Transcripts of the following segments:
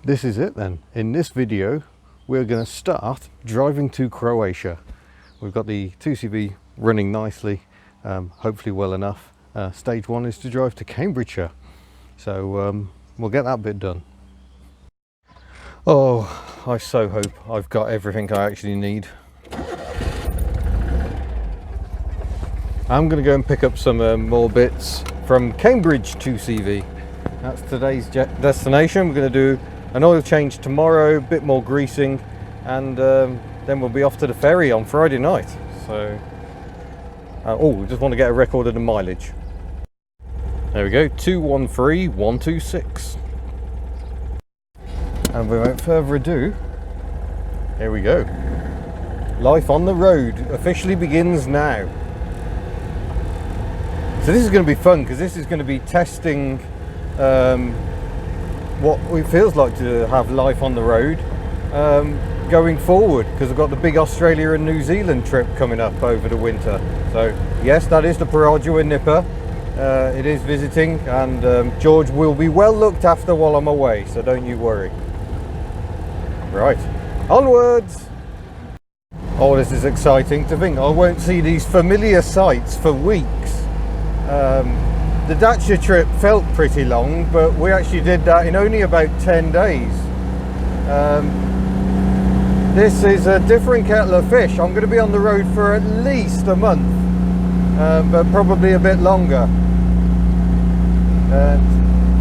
This is it then. In this video we're going to start driving to Croatia. We've got the 2CV running nicely, hopefully well enough. Stage one is to drive to Cambridgeshire, so we'll get that bit done. Oh, I so hope I've got everything I actually need. I'm going to go and pick up some more bits from Cambridge 2CV. That's today's destination. We're going to do an oil change tomorrow, a bit more greasing, and then we'll be off to the ferry on Friday night. So, oh, we just want to get a record of the mileage. There we go, 213,126. And without further ado, here we go. Life on the road officially begins now. So this is going to be fun because this is going to be testing what it feels like to have life on the road going forward, because I've got the big Australia and New Zealand trip coming up over the winter. So yes, that is the Paratua Nipper. It is visiting, and George will be well looked after while I'm away, so don't you worry. Right, onwards. Oh, this is exciting to think I won't see these familiar sights for weeks. The Dacia trip felt pretty long, but we actually did that in only about 10 days. This is a different kettle of fish. I'm going to be on the road for at least a month, but probably a bit longer.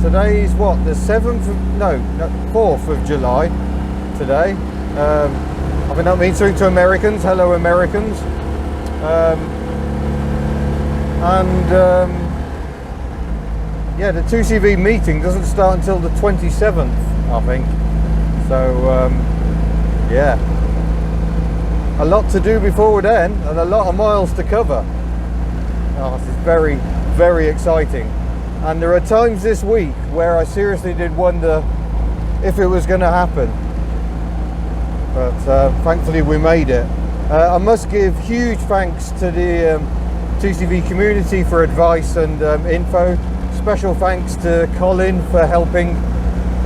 Today's what, the 7th of, no, 4th of July today. I mean, that means something to Americans. Hello, Americans. Yeah, the 2CV meeting doesn't start until the 27th, I think. So, yeah. A lot to do before then, and a lot of miles to cover. Oh, this is very, very exciting. And there are times this week where I seriously did wonder if it was going to happen. But thankfully we made it. I must give huge thanks to the 2CV community for advice and info. Special thanks to Colin for helping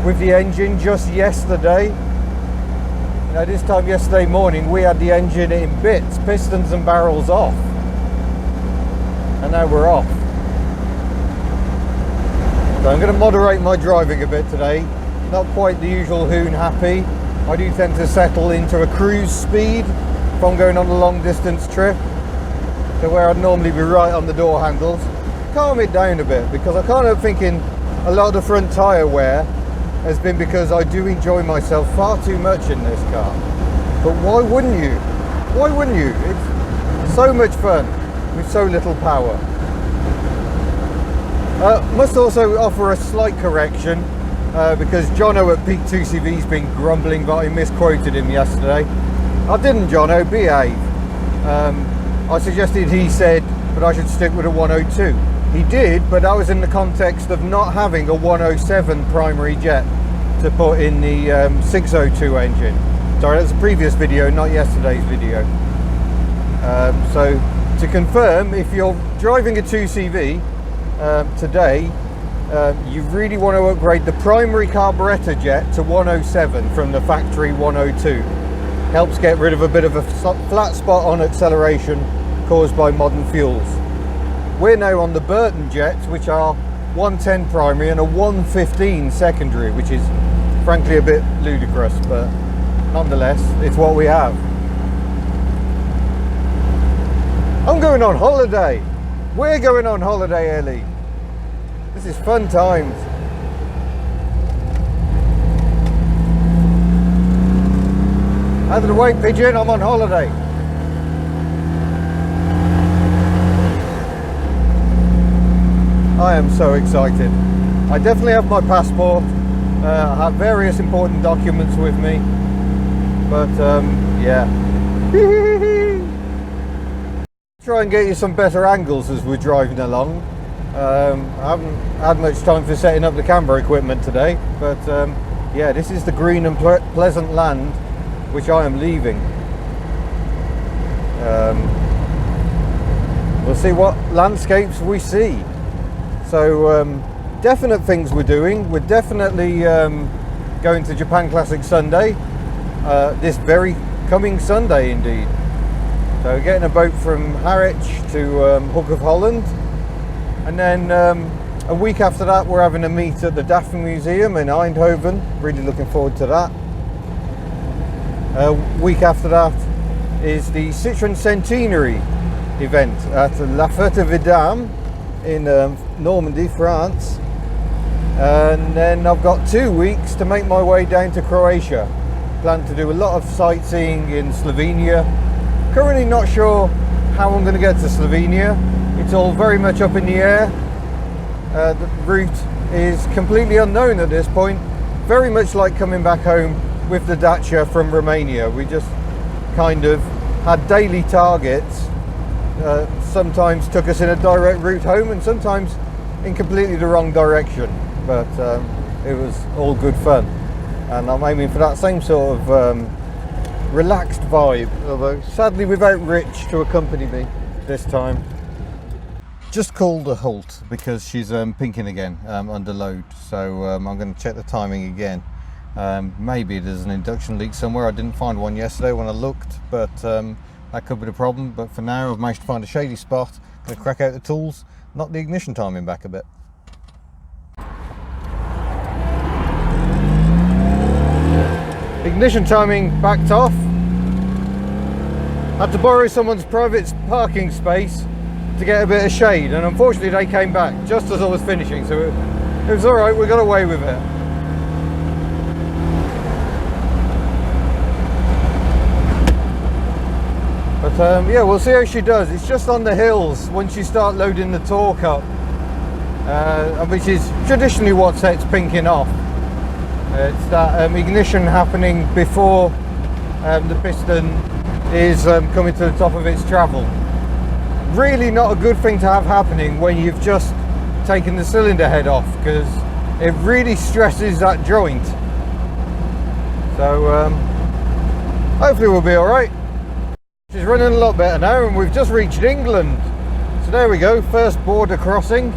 with the engine just yesterday. You know, this time yesterday morning we had the engine in bits, pistons and barrels off, and now we're off. So I'm going to moderate my driving a bit today. Not quite the usual hoon happy. I do tend to settle into a cruise speed if I'm going on a long distance trip, to where I'd normally be right on the door handles. Calm it down a bit, because I can't help thinking a lot of the front tyre wear has been because I do enjoy myself far too much in this car. But why wouldn't you? Why wouldn't you? It's so much fun with so little power. Must also offer a slight correction, because Jono at Peak 2CV's been grumbling that I misquoted him yesterday. I didn't, Jono, behave. I suggested he said, but I should stick with a 102. He did, but that was in the context of not having a 107 primary jet to put in the 602 engine. Sorry, that's a previous video, not yesterday's video. So to confirm, if you're driving a 2CV today, you really want to upgrade the primary carburettor jet to 107 from the factory 102. Helps get rid of a bit of a flat spot on acceleration caused by modern fuels. We're now on the Burton jets, which are 110 primary and a 115 secondary, which is frankly a bit ludicrous, but nonetheless, it's what we have. I'm going on holiday. We're going on holiday, Ellie. This is fun times. Out of the way, pigeon, I'm on holiday. I am so excited. I definitely have my passport. I have various important documents with me. But yeah. Try and get you some better angles as we're driving along. I haven't had much time for setting up the camera equipment today, but yeah, this is the green and pleasant land which I am leaving. We'll see what landscapes we see. So definite things we're doing. We're definitely going to Japan Classic Sunday, this very coming Sunday indeed. So we're getting a boat from Harwich to Hook of Holland, and then a week after that we're having a meet at the Lowman Museum in Eindhoven. Really looking forward to that. A week after that is the Citroën Centenary event at La Fête-Vidame in Normandy, France. And then I've got 2 weeks to make my way down to Croatia. Plan to do a lot of sightseeing in Slovenia. Currently not sure how I'm going to get to Slovenia. It's all very much up in the air. The route is completely unknown at this point. Very much like coming back home with the Dacia from Romania. We just kind of had daily targets. Sometimes took us in a direct route home and sometimes in completely the wrong direction. But it was all good fun. And I'm aiming for that same sort of relaxed vibe, although sadly without Rich to accompany me this time. Just called a halt because she's pinking again under load, so I'm going to check the timing again. Maybe there's an induction leak somewhere. I didn't find one yesterday when I looked, but that could be the problem. But for now I've managed to find a shady spot. I'm going to crack out the tools, knock the ignition timing back a bit. Ignition timing backed off. Had to borrow someone's private parking space to get a bit of shade, and unfortunately they came back just as I was finishing, so it was alright, we got away with it. But yeah, we'll see how she does. It's just on the hills once you start loading the torque up, which is traditionally what sets pinking off. It's that ignition happening before the piston is coming to the top of its travel. Really not a good thing to have happening when you've just taken the cylinder head off, because it really stresses that joint. So hopefully we'll be alright. She's running a lot better now, and we've just reached England. So there we go, first border crossing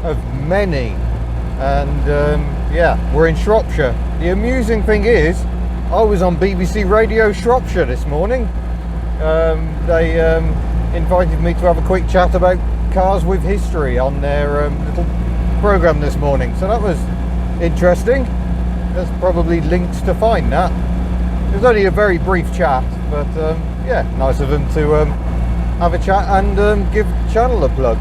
of many. And yeah, we're in Shropshire. The amusing thing is, I was on BBC Radio Shropshire this morning. They invited me to have a quick chat about cars with history on their little programme this morning. So that was interesting. There's probably links to find that. It was only a very brief chat, but yeah, nice of them to have a chat and give the channel a plug.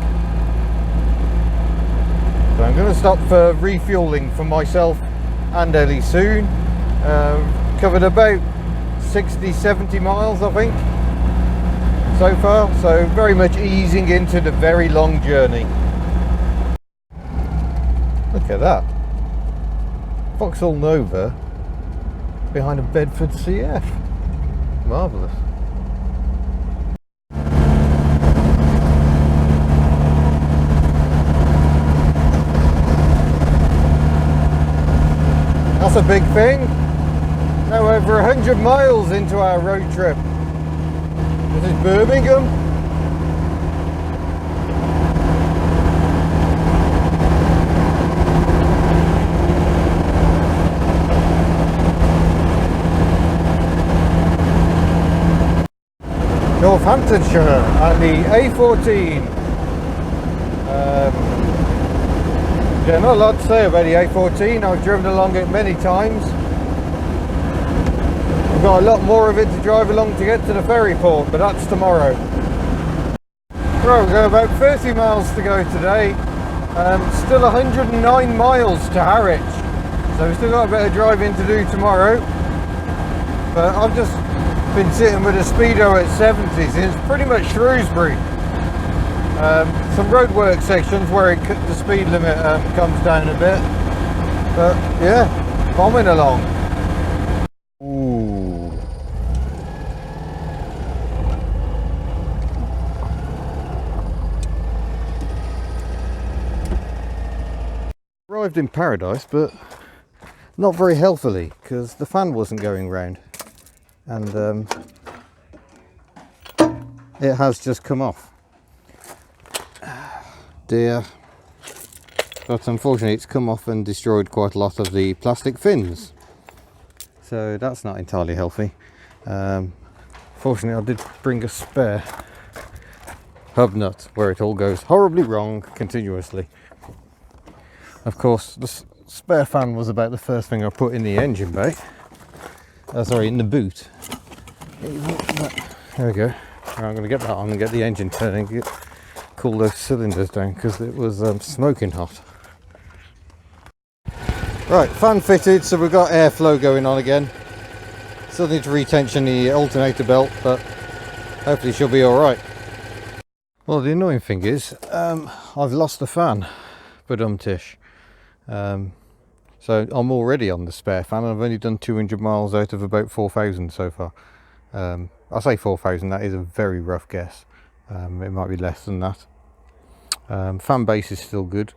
So I'm going to stop for refuelling for myself and Ellie soon. Covered about 60-70 miles I think so far, so very much easing into the very long journey. Look at that, Vauxhall Nova behind a Bedford CF, marvellous. That's a big thing. Now over 100 miles into our road trip. This is Birmingham. Northamptonshire at the A14. Yeah, not a lot to say about the A14. I've driven along it many times. I've got a lot more of it to drive along to get to the ferry port, but that's tomorrow. Right, we've got about 30 miles to go today. Still 109 miles to Harwich. So we've still got a bit of driving to do tomorrow. But I've just been sitting with a speedo at 70 since pretty much Shrewsbury. Some roadwork sections where the speed limit comes down a bit, but yeah, bombing along. Ooh. Arrived in paradise, but not very healthily because the fan wasn't going round, and it has just come off. Dear, but unfortunately it's come off and destroyed quite a lot of the plastic fins. so that's not entirely healthy. Fortunately, I did bring a spare hub nut where it all goes horribly wrong continuously. Of course, the spare fan was about the first thing I put in the engine bay. Sorry, in the boot. There we go. Right, I'm going to get that on and get the engine turning, cool those cylinders down because it was smoking hot. Right, fan fitted, so we've got airflow going on again. Still need to retension the alternator belt, but hopefully she'll be alright. Well, the annoying thing is, I've lost the fan, badum-tish. So I'm already on the spare fan, and I've only done 200 miles out of about 4,000 so far. I say 4,000, that is a very rough guess. It might be less than that. Fan base is still good,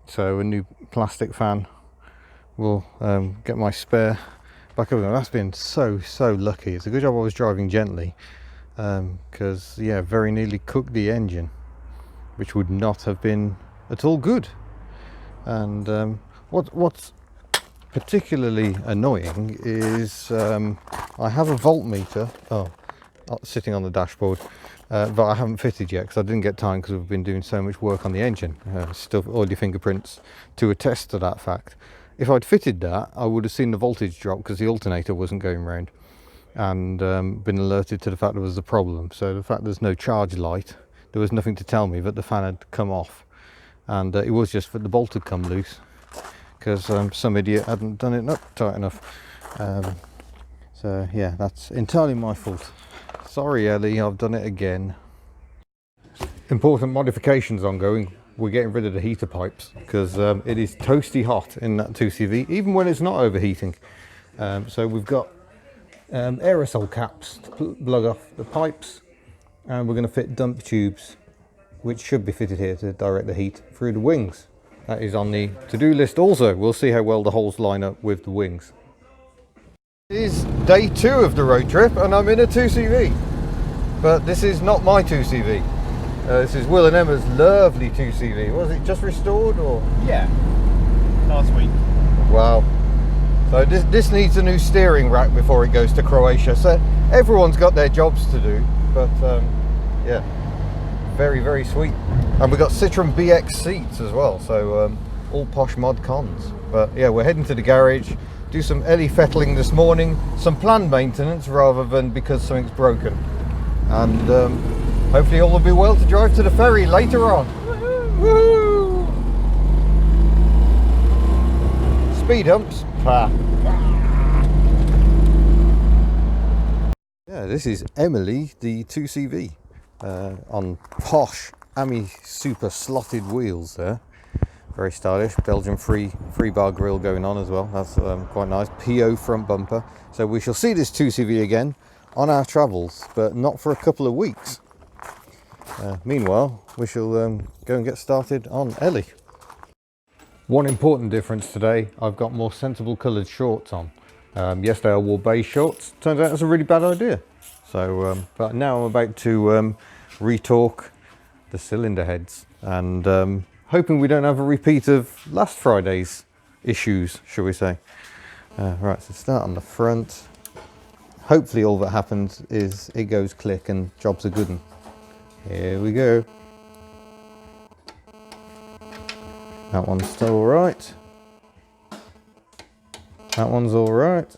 so a new plastic fan will get my spare back up. That's been so lucky. It's a good job I was driving gently, because yeah, very nearly cooked the engine, which would not have been at all good. And what's particularly annoying is I have a voltmeter sitting on the dashboard, but I haven't fitted yet because I didn't get time because we've been doing so much work on the engine. Still oily fingerprints to attest to that fact. If I'd fitted that, I would have seen the voltage drop because the alternator wasn't going round, and been alerted to the fact there was a problem. So the fact there's no charge light, there was nothing to tell me that the fan had come off, and it was just that the bolt had come loose because some idiot hadn't done it up tight enough. So yeah, that's entirely my fault. Sorry Ellie, I've done it again. Important modifications ongoing. We're getting rid of the heater pipes because it is toasty hot in that 2CV, even when it's not overheating. So we've got aerosol caps to plug off the pipes, and we're going to fit dump tubes, which should be fitted here to direct the heat through the wings. That is on the to-do list also. We'll see how well the holes line up with the wings. It is day 2 of the road trip, and I'm in a 2CV. But this is not my 2CV. This is Will and Emma's lovely 2CV. Was it just restored or? Yeah, last week. Wow. So this needs a new steering rack before it goes to Croatia. So everyone's got their jobs to do, but yeah, very sweet. And we've got Citroen BX seats as well, so all posh mod cons. But yeah, we're heading to the garage, do some Elly fettling this morning, some planned maintenance rather than because something's broken. And hopefully all will be well to drive to the ferry later on. Woohoo! Speed humps. Yeah, this is Emily, the 2CV, on posh Ami super slotted wheels there. Very stylish. Belgian free bar grille going on as well. That's quite nice. PO front bumper. So we shall see this 2CV again on our travels, but not for a couple of weeks. Meanwhile, we shall go and get started on Elly. One important difference today, I've got more sensible coloured shorts on. Yesterday I wore beige shorts. Turns out it's a really bad idea. So, but now I'm about to retorque the cylinder heads, and hoping we don't have a repeat of last Friday's issues, shall we say. Right, so start on the front. Hopefully all that happens is it goes click and job's a good one. Here we go. That one's still all right. That one's all right.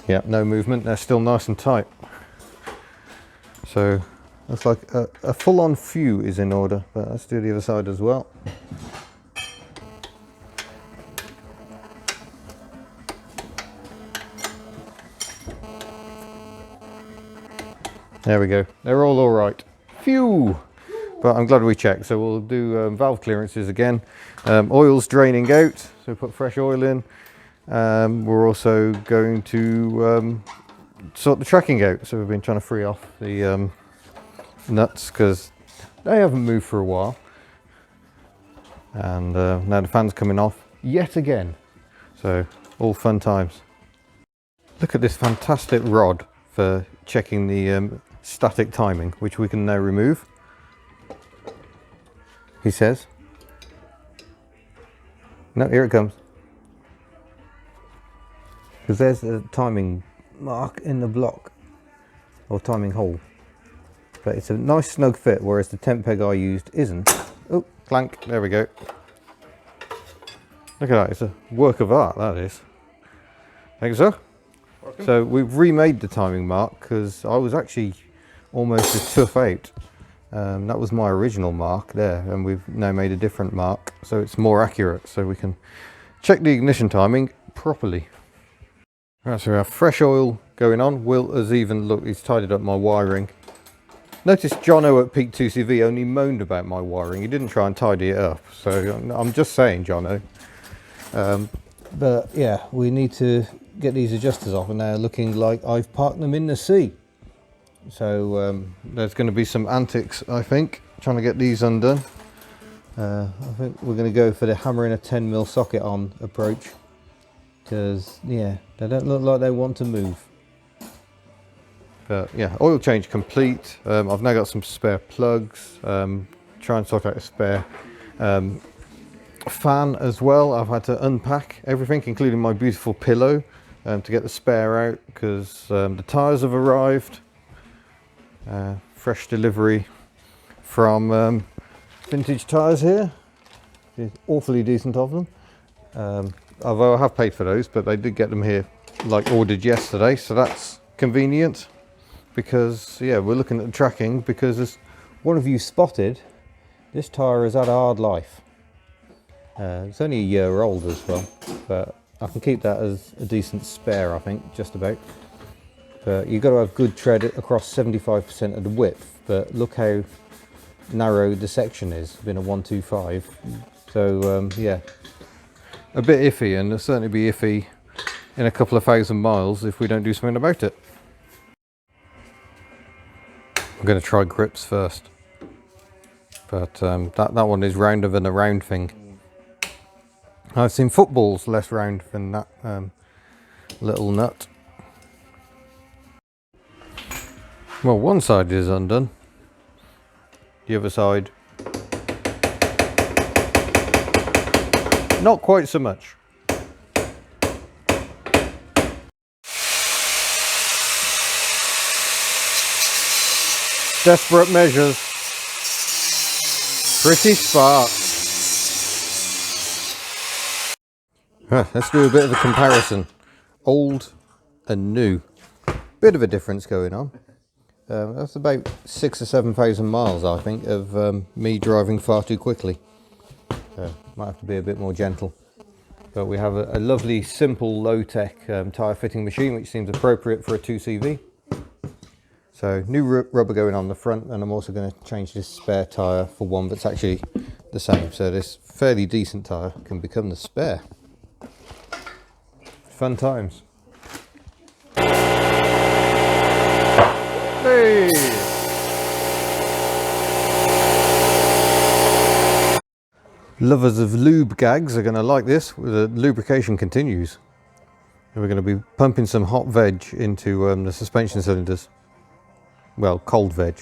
Yep, no movement. They're still nice and tight. So looks like a full-on few is in order, but let's do the other side as well. There we go. They're all right. Phew! But I'm glad we checked. So we'll do valve clearances again. Oil's draining out, so put fresh oil in. We're also going to sort the tracking out. So we've been trying to free off the nuts because they haven't moved for a while. And now the fan's coming off yet again. So all fun times. Look at this fantastic rod for checking the static timing, which we can now remove. He says. No, here it comes. because there's a timing mark in the block, or timing hole, but it's a nice snug fit, whereas the tent peg I used isn't. Oh, clank, there we go. Look at that, it's a work of art, that is. Thank you, sir. Welcome. So we've remade the timing mark because I was actually almost a tough out. That was my original mark there, and we've now made a different mark so it's more accurate, so we can check the ignition timing properly. Right, so we have fresh oil going on. Will has even, look, he's tidied up my wiring. Notice Jono at Peak 2CV only moaned about my wiring. He didn't try and tidy it up, so I'm just saying, Jono. But yeah, we need to get these adjusters off, and they're looking like I've parked them in the sea. So there's going to be some antics, I think, trying to get these undone. I think we're going to go for the hammer in a 10mm socket on approach, because yeah, they don't look like they want to move. But yeah, oil change complete. I've now got some spare plugs. Try and sort out a spare fan as well. I've had to unpack everything, including my beautiful pillow, to get the spare out, because the tyres have arrived. Fresh delivery from Vintage Tyres here. It's awfully decent of them. Although I have paid for those, but they did get them here like ordered yesterday, so that's convenient. Because yeah, we're looking at the tracking, because as one of you spotted, this tyre has had a hard life. It's only a year old as well, but I can keep that as a decent spare, I think, just about. But you've got to have good tread across 75% of the width, but look how narrow the section is. It's been a 125, so yeah, a bit iffy, and it'll certainly be iffy in a couple of thousand miles if we don't do something about it. I'm going to try grips first, but that one is rounder than a round thing. I've seen footballs less round than that little nut. Well, one side is undone, the other side not quite so much. Desperate measures. Pretty sparks. Let's do a bit of a comparison. Old and new. Bit of a difference going on. That's about 6,000 or 7,000 miles, I think, of me driving far too quickly. Might have to be a bit more gentle. But we have a lovely, simple, low-tech tyre fitting machine, which seems appropriate for a 2CV. So new rubber going on the front, and I'm also going to change this spare tyre for one that's actually the same. So this fairly decent tyre can become the spare. Fun times. Hey! Lovers of lube gags are going to like this. The lubrication continues. And we're going to be pumping some hot veg into the suspension cylinders. Well, cold veg.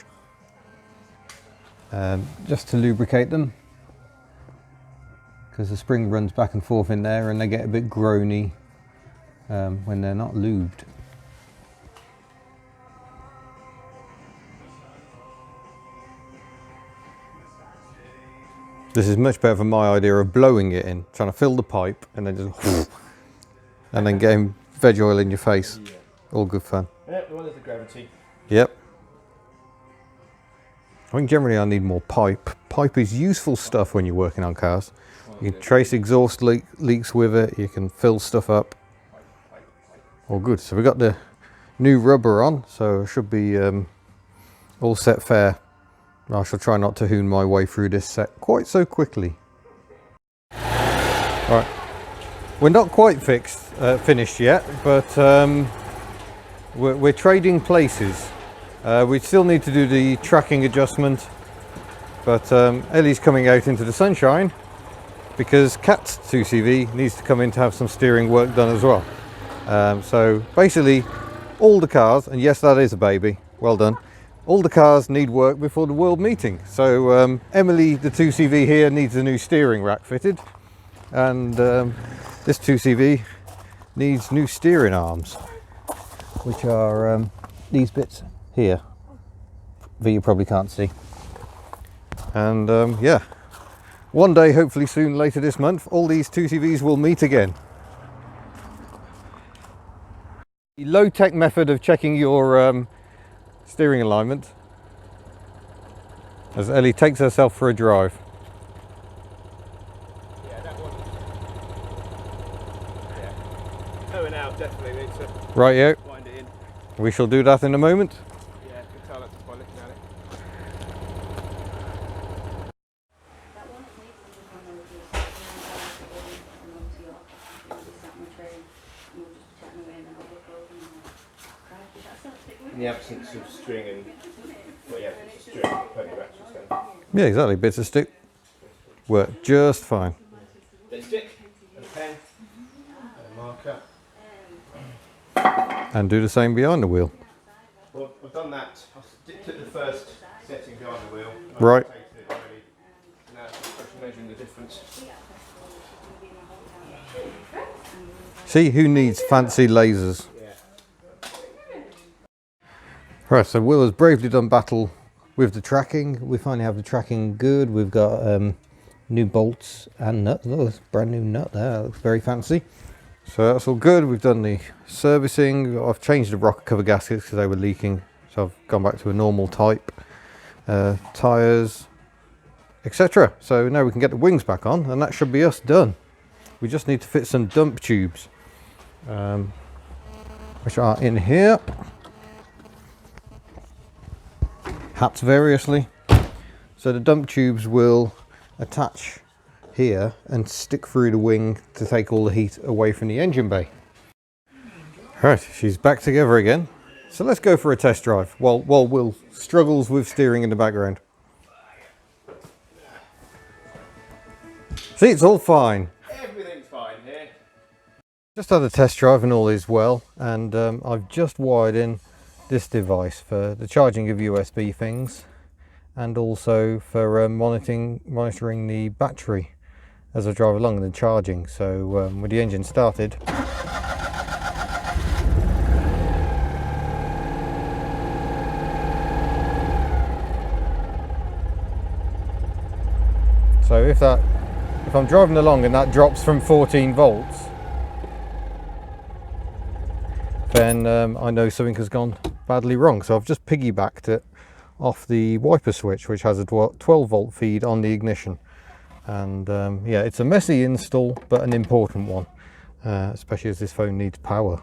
Just to lubricate them. Because the spring runs back and forth in there and they get a bit groany when they're not lubed. This is much better than my idea of blowing it in, trying to fill the pipe and then just and then getting veg oil in your face. Yeah. All good fun. Yeah, well, there's the gravity. Yep. I think generally I need more pipe. Pipe is useful stuff when you're working on cars. You can trace exhaust leaks with it, you can fill stuff up. All good. So we've got the new rubber on, so it should be all set fair. I shall try not to hoon my way through this set quite so quickly. Right, we're not quite finished yet, but we're trading places. We still need to do the tracking adjustment, but Ellie's coming out into the sunshine because Cat's 2CV needs to come in to have some steering work done as well. So basically all the cars, and yes, that is a baby, well done, all the cars need work before the world meeting. So Emily, the 2CV here, needs a new steering rack fitted, and this 2CV needs new steering arms, which are these bits here that you probably can't see. And yeah, one day, hopefully soon, later this month, all these 2CVs will meet again. The low-tech method of checking your steering alignment, as Ellie takes herself for a drive. Yeah, that one. Yeah. Going out, definitely need to Rightio. wind it in. We shall do that in a moment. Yeah, I can tell that just by looking at it. In the absence of string and, well, yeah, it's string, plenty of ratchets then. Yeah, exactly. Bits of stick work just fine. Bit of stick, and a pen, and a marker. And do the same behind the wheel. Well, I've done that. I took the first setting behind the wheel. Right. I've rotated it already. Now I'm measuring the difference. See, who needs fancy lasers? Yeah. Right, so Will has bravely done battle with the tracking. We finally have the tracking good. We've got new bolts and nuts. Oh, that's a brand new nut there. That looks very fancy. So that's all good. We've done the servicing. I've changed the rocker cover gaskets because they were leaking. So I've gone back to a normal type. Tyres, etc. So now we can get the wings back on, and that should be us done. We just need to fit some dump tubes, which are in here. Hats variously. So the dump tubes will attach here and stick through the wing to take all the heat away from the engine bay. Right, she's back together again. So let's go for a test drive while Will struggles with steering in the background. See, it's all fine. Everything's fine here. Just had a test drive and all is well, and I've just wired in this device for the charging of USB things, and also for monitoring the battery as I drive along and the charging. So with the engine started, so if I'm driving along and that drops from 14 volts, then I know something has gone badly wrong. So I've just piggybacked it off the wiper switch, which has a 12 volt feed on the ignition. And yeah, it's a messy install, but an important one, especially as this phone needs power.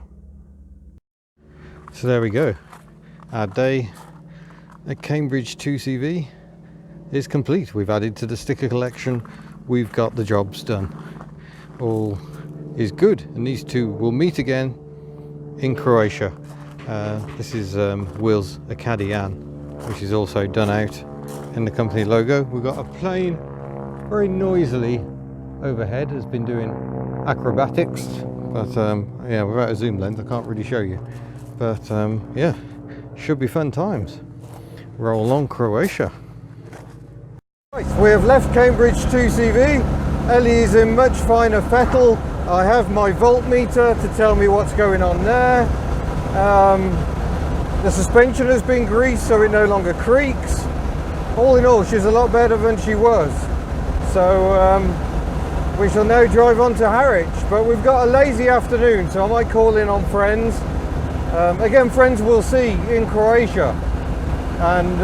So there we go. Our day at Cambridge 2CV is complete. We've added to the sticker collection. We've got the jobs done. All is good, and these two will meet again in Croatia. This is Will's Acadian, which is also done out in the company logo. We've got a plane very noisily overhead, has been doing acrobatics, but yeah, without a zoom lens I can't really show you, but yeah, should be fun times. Roll on, Croatia. Right, we have left Cambridge 2CV. Ellie is in much finer fettle. I have my voltmeter to tell me what's going on there. The suspension has been greased so it no longer creaks. All in all, she's a lot better than she was. So we shall now drive on to Harwich, but we've got a lazy afternoon, so I might call in on friends. Again, friends we'll see in Croatia, and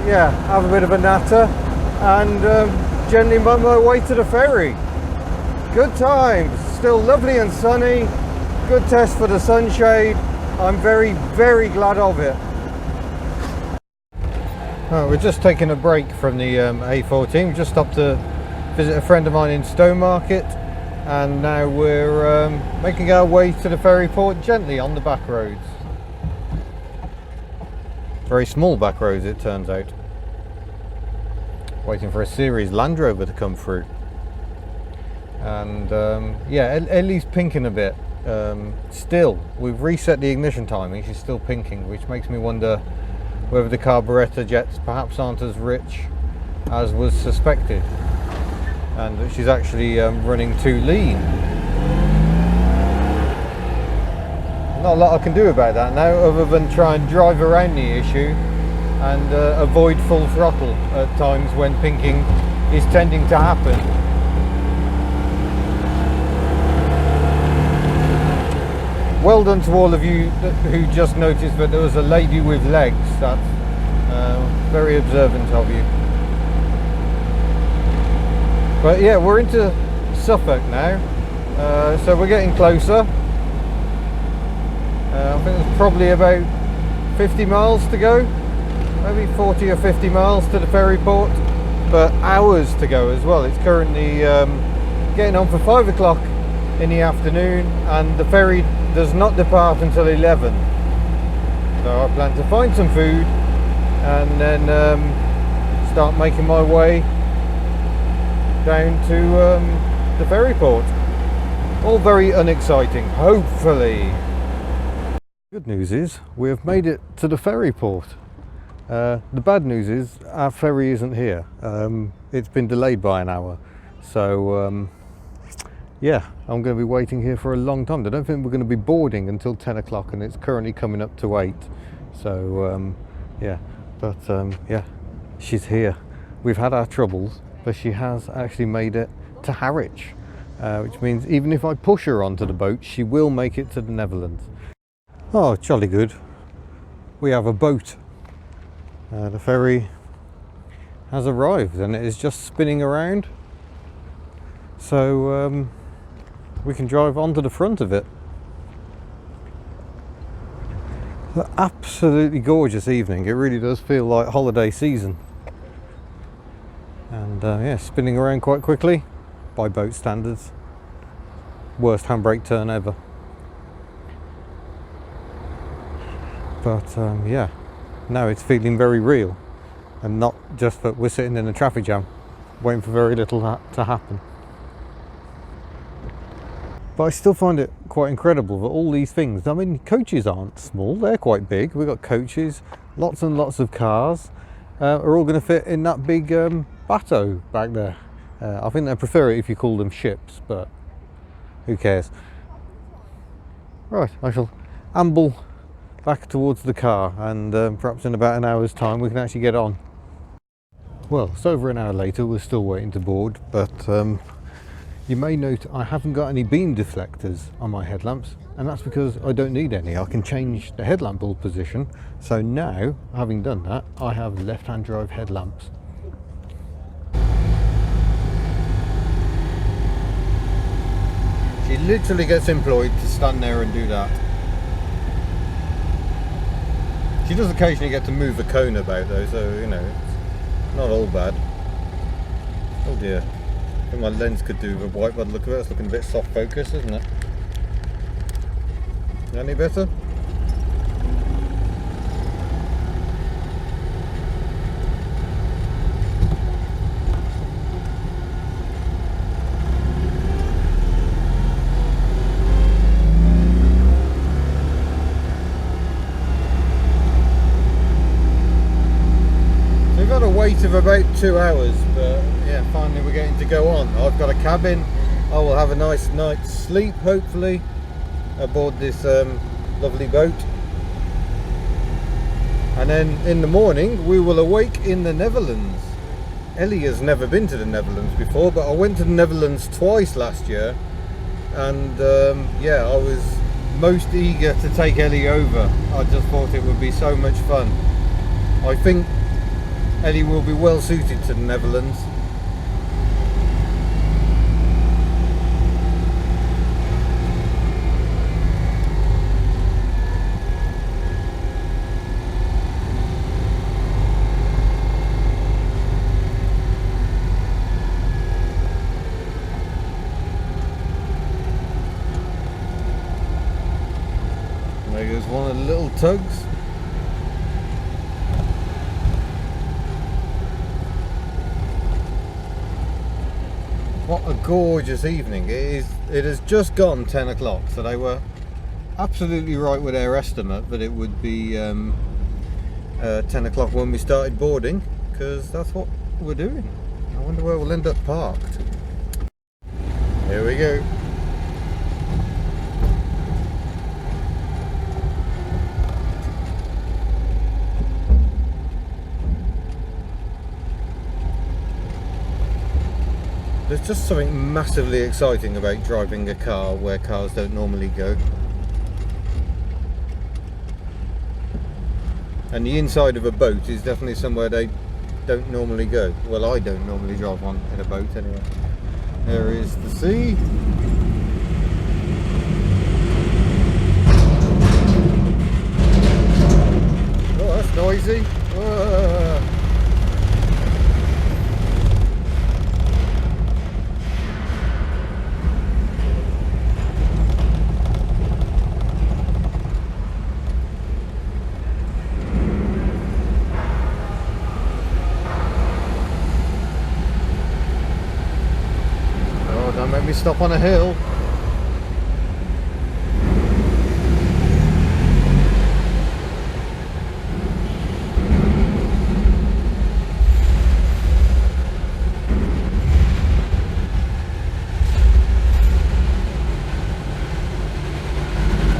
yeah, have a bit of a natter, and gently make my way to the ferry. Good times, still lovely and sunny, good test for the sunshade. I'm very, very glad of it. We're just taking a break from the A14. We just stopped to visit a friend of mine in Stowmarket, and now we're making our way to the ferry port gently on the back roads. Very small back roads, it turns out. Waiting for a series Land Rover to come through. And yeah, Ellie's pinking a bit. Still, we've reset the ignition timing, she's still pinking, which makes me wonder whether the carburettor jets perhaps aren't as rich as was suspected, and that she's actually running too lean. not a lot I can do about that now, other than try and drive around the issue and avoid full throttle at times when pinking is tending to happen. Well done to all of you who just noticed that there was a lady with legs. That's very observant of you. But yeah, we're into Suffolk now, so we're getting closer. I think there's probably about 50 miles to go, maybe 40 or 50 miles to the ferry port, but hours to go as well. It's currently getting on for 5 o'clock in the afternoon, and the ferry does not depart until 11. So I plan to find some food and then start making my way down to the ferry port. All very unexciting, hopefully. Good news is we have made it to the ferry port. The bad news is our ferry isn't here. It's been delayed by an hour, so yeah, I'm going to be waiting here for a long time. I don't think we're going to be boarding until 10 o'clock, and it's currently coming up to 8. So yeah, but yeah, she's here. We've had our troubles, but she has actually made it to Harwich, which means even if I push her onto the boat, she will make it to the Netherlands. Oh, jolly good. We have a boat. The ferry has arrived and it is just spinning around. So we can drive onto the front of it. An absolutely gorgeous evening. It really does feel like holiday season. And yeah, spinning around quite quickly by boat standards. Worst handbrake turn ever. But yeah, now it's feeling very real, and not just that we're sitting in a traffic jam waiting for very little to happen. But I still find it quite incredible that all these things, I mean, coaches aren't small, they're quite big. We've got coaches, lots and lots of cars, are all going to fit in that big bateau back there. I think they prefer it if you call them ships, but who cares. Right, I shall amble back towards the car, and perhaps in about an hour's time we can actually get on. Well, it's over an hour later, we're still waiting to board, but you may note I haven't got any beam deflectors on my headlamps, and that's because I don't need any. I can change the headlamp bulb position, so now, having done that, I have left-hand drive headlamps. She literally gets employed to stand there and do that. She does occasionally get to move the cone about though, so you know, it's not all bad. Oh dear, I think my lens could do the white, but look at it, it's looking a bit soft focus, isn't it? Any better? Wait of about 2 hours, but yeah, finally we're getting to go on. I've got a cabin. I will have a nice night's sleep, hopefully, aboard this lovely boat. And then in the morning we will awake in the Netherlands. Elly has never been to the Netherlands before, but I went to the Netherlands twice last year, and yeah, I was most eager to take Elly over. I just thought it would be so much fun. I think Elly will be well suited to the Netherlands. There goes one of the little tugs. What a gorgeous evening it is. It has just gone 10 o'clock, so they were absolutely right with their estimate that it would be 10 o'clock when we started boarding, because that's what we're doing. I wonder where we'll end up parked. Here we go. There's just something massively exciting about driving a car where cars don't normally go. And the inside of a boat is definitely somewhere they don't normally go. Well, I don't normally drive one in a boat anyway. There is the sea. Oh, that's noisy. Oh, don't make me stop on a hill.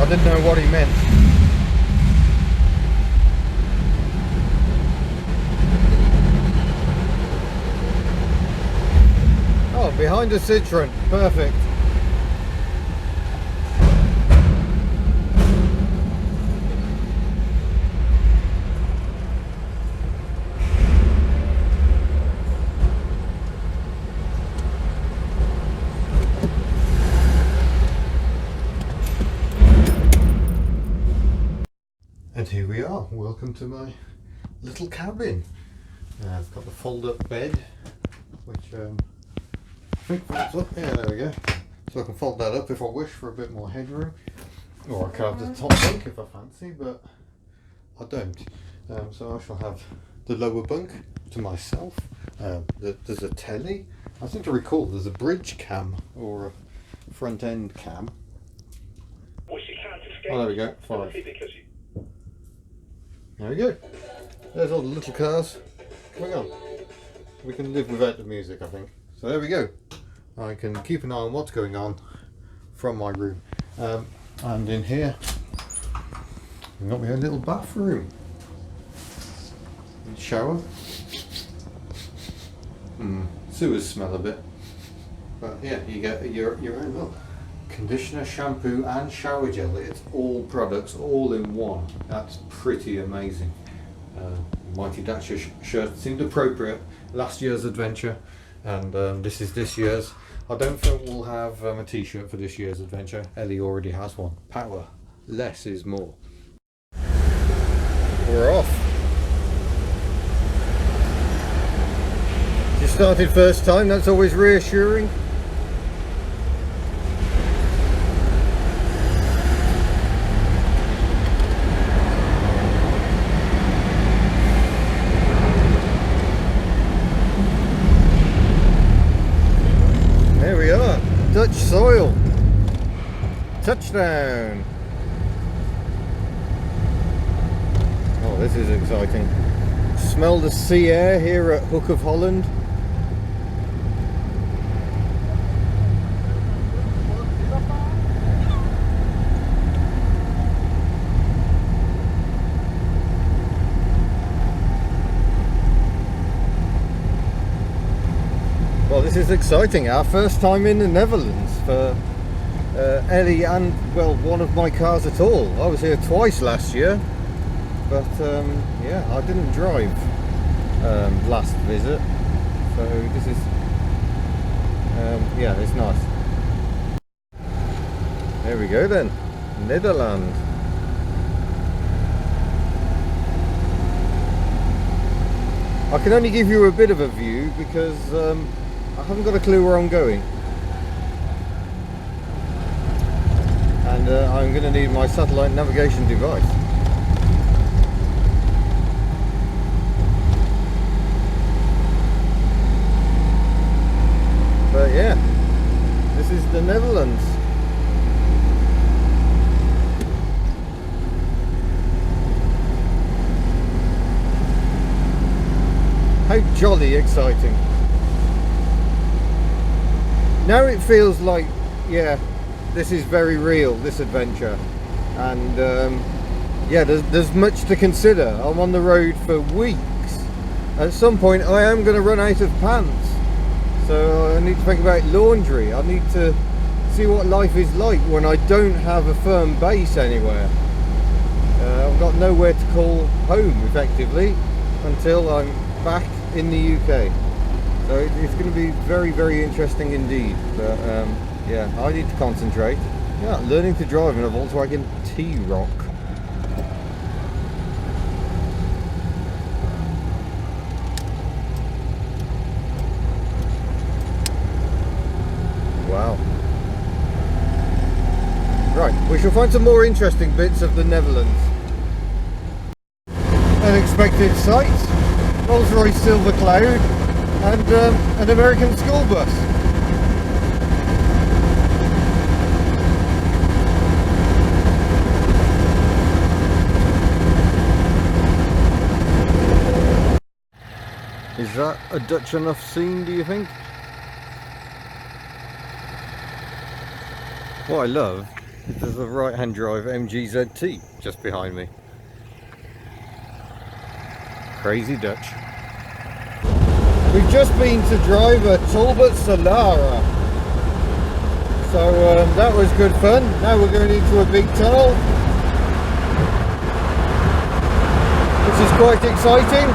I didn't know what he meant. Oh, behind a Citroen. Perfect. And here we are. Welcome to my little cabin. I've got the fold-up bed, which I think folds up. Yeah, there we go. So I can fold that up if I wish for a bit more headroom, or I can have the top bunk if I fancy, but I don't. So I shall have the lower bunk to myself. There's a telly. I seem to recall there's a bridge cam or a front end cam. Oh, there we go. 5. There we go. There's all the little cars coming on. We can live without the music, I think. So there we go. I can keep an eye on what's going on from my room. And in here, I've got my own little bathroom. Shower. Sewers smell a bit. But yeah, you get your own little conditioner, shampoo and shower gel. It's all products all in one. That's pretty amazing. Mighty Thatcher shirt seemed appropriate. Last year's adventure, and this is this year's. I don't think we'll have a t-shirt for this year's adventure. Ellie already has one. Power. Less is more. We're off. You started first time, that's always reassuring. Dutch soil. Touchdown. Oh, this is exciting. Smell the sea air here at Hook of Holland. Well, this is exciting. Our first time in the Netherlands for Ellie and, well, one of my cars at all. I was here twice last year, but yeah, I didn't drive last visit, so this is yeah, it's nice. There we go then, Netherlands. I can only give you a bit of a view because I haven't got a clue where I'm going, and I'm going to need my satellite navigation device. But yeah, this is the Netherlands. How jolly exciting. Now it feels like, yeah, this is very real, this adventure, and yeah, there's much to consider. I'm on the road for weeks. At some point I am going to run out of pants, So I need to think about laundry. I need to see what life is like when I don't have a firm base anywhere. I've got nowhere to call home effectively until I'm back in the UK. So it's going to be very, very interesting indeed. But yeah, I need to concentrate. Yeah, learning to drive in a Volkswagen T-Roc. Wow. Right, we shall find some more interesting bits of the Netherlands. Unexpected sights, Rolls-Royce Silver Cloud, and an American school bus. Is that a Dutch enough scene, do you think? What I love is there's a right-hand drive MG ZT just behind me. Crazy Dutch. We've just been to drive a Talbot Solara. So that was good fun. Now we're going into a big tunnel, which is quite exciting.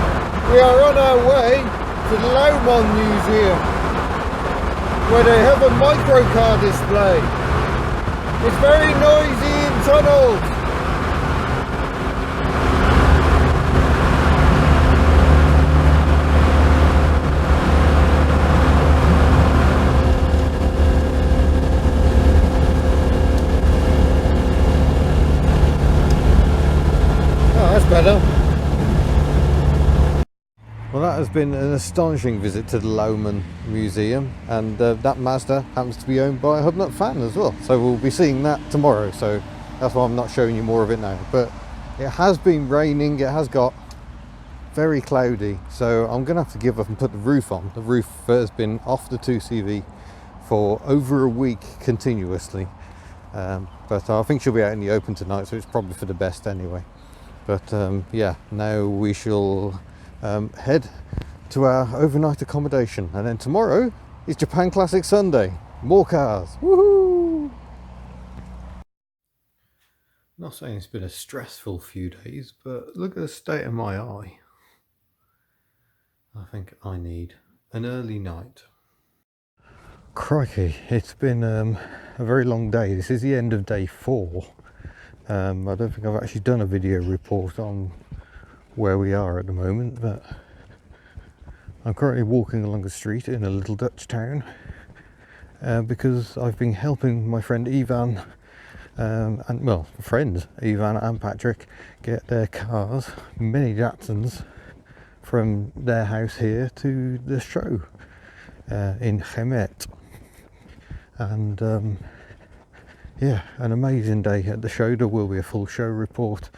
We are on our way to the Lowman Museum, where they have a microcar display. It's very noisy in tunnels. Oh, that's better. Well, that has been an astonishing visit to the Lowman Museum, and that Mazda happens to be owned by a Hubnut fan as well, so we'll be seeing that tomorrow, so that's why I'm not showing you more of it now. But it has been raining, it has got very cloudy, so I'm gonna have to give up and put the roof on. The roof has been off the 2CV for over a week continuously, but I think she'll be out in the open tonight, so it's probably for the best anyway. But yeah, now we shall head to our overnight accommodation, and then tomorrow is Japan Classic Sunday. More cars, woohoo! Not saying it's been a stressful few days, but look at the state of my eye. I think I need an early night. Crikey, it's been a very long day. This is the end of day 4. I don't think I've actually done a video report on where we are at the moment, but I'm currently walking along the street in a little Dutch town because I've been helping my friend Ivan and well, friends Ivan and Patrick get their cars, mini Datsuns, from their house here to the show in Gemet. And yeah, an amazing day at the show. There will be a full show report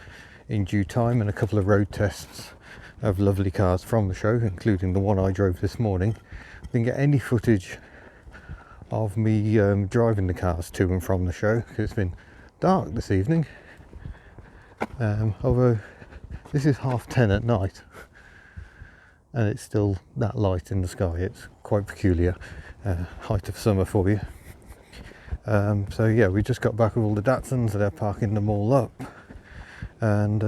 in due time, and a couple of road tests of lovely cars from the show, including the one I drove this morning. I didn't get any footage of me driving the cars to and from the show because it's been dark this evening, although this is 10:30 at night and it's still that light in the sky. It's quite peculiar. Height of summer for you. So yeah, we just got back with all the Datsuns, they're parking them all up. And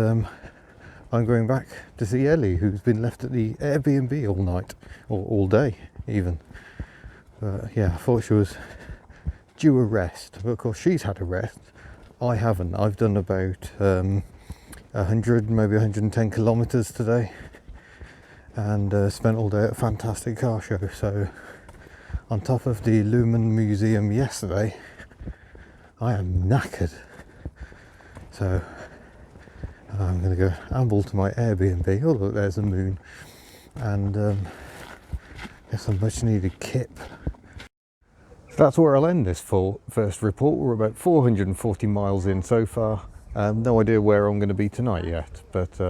I'm going back to see Elly, who's been left at the Airbnb all night, or all day even. But yeah, I thought she was due a rest, but of course she's had a rest. I haven't. I've done about 100, maybe 110 kilometres today, and spent all day at a fantastic car show. So on top of the Lowman Museum yesterday, I am knackered. So I'm going to go amble to my Airbnb. Oh look, there's the moon, and get some much needed kip. So that's where I'll end this first report. We're about 440 miles in so far. No idea where I'm going to be tonight yet, but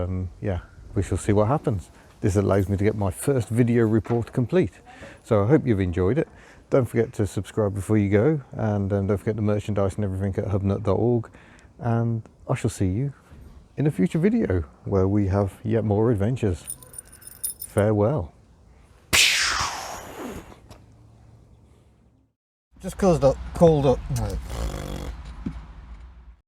yeah, we shall see what happens. This allows me to get my first video report complete. So I hope you've enjoyed it. Don't forget to subscribe before you go, and don't forget the merchandise and everything at hubnut.org, and I shall see you in a future video where we have yet more adventures. Farewell. Just called up.